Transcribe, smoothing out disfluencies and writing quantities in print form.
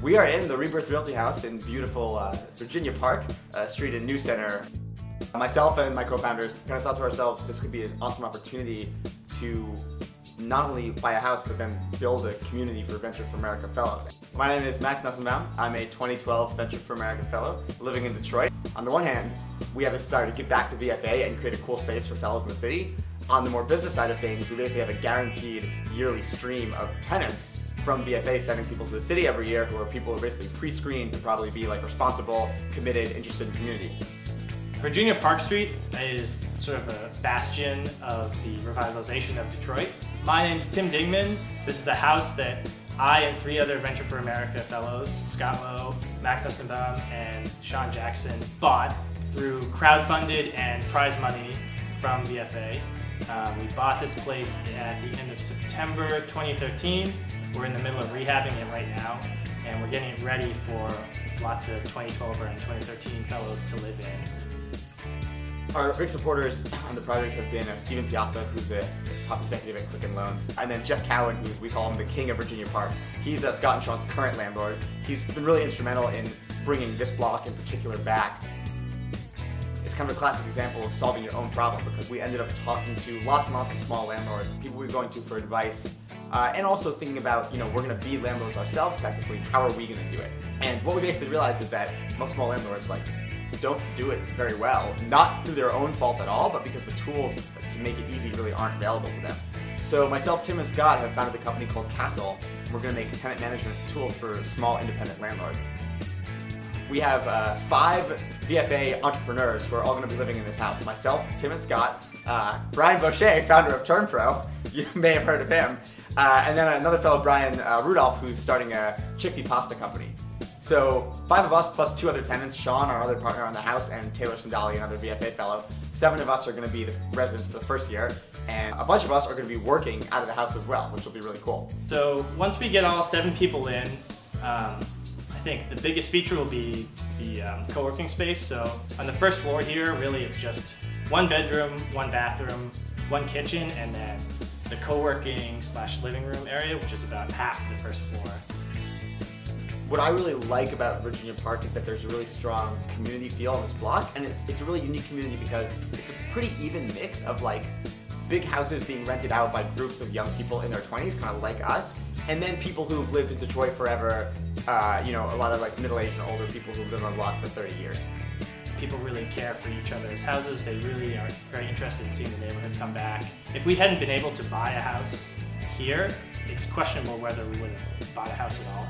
We are in the Rebirth Realty house in beautiful Virginia Park, street in New Center. Myself and my co-founders kind of thought to ourselves, this could be an awesome opportunity to not only buy a house, but then build a community for Venture for America Fellows. My name is Max Nussenbaum. I'm a 2012 Venture for America Fellow living in Detroit. On the one hand, we have a desire to get back to VFA and create a cool space for fellows in the city. On the more business side of things, we basically have a guaranteed yearly stream of tenants from VFA sending people to the city every year who are people who are basically pre-screened to probably be like responsible, committed, interested in community. Virginia Park Street is sort of a bastion of the revitalization of Detroit. My name's Tim Digman. This is the house that I and 3 other Venture for America fellows, Scott Lowe, Max Nussenbaum, and Sean Jackson, bought through crowdfunded and prize money from VFA. We bought this place at the end of September 2013. We're in the middle of rehabbing it right now, and we're getting it ready for lots of 2012 and 2013 fellows to live in. Our big supporters on the project have been Stephen Piazza, who's a top executive at Quicken Loans, and then Jeff Cowan, who we call him the king of Virginia Park. He's Scott and Sean's current landlord. He's been really instrumental in bringing this block in particular back. It's kind of a classic example of solving your own problem, because we ended up talking to lots and lots of small landlords, people we were going to for advice, and also thinking about, we're going to be landlords ourselves technically, how are we going to do it? And what we basically realized is that most small landlords don't do it very well, not through their own fault at all, but because the tools to make it easy really aren't available to them. So myself, Tim, and Scott have founded a company called Castle. We're going to make tenant management tools for small independent landlords. We have 5 VFA entrepreneurs who are all going to be living in this house. Myself, Tim and Scott, Brian Boucher, founder of TurnPro, you may have heard of him, and then another fellow, Brian Rudolph, who's starting a chickpea pasta company. So 5 of us plus 2 other tenants, Sean, our other partner on the house, and Taylor Sandali, another VFA fellow. 7 of us are going to be the residents for the first year, and a bunch of us are going to be working out of the house as well, which will be really cool. So once we get all 7 people in, I think the biggest feature will be the co-working space. So on the first floor here, really it's just 1 bedroom, 1 bathroom, 1 kitchen, and then the co-working / living room area, which is about half the first floor. What I really like about Virginia Park is that there's a really strong community feel on this block, and it's a really unique community because it's a pretty even mix of big houses being rented out by groups of young people in their 20s, kind of like us, and then people who've lived in Detroit forever, a lot of middle-aged and older people who've lived on the block for 30 years. People really care for each other's houses. They really are very interested in seeing the neighborhood come back. If we hadn't been able to buy a house here, it's questionable whether we would have bought a house at all.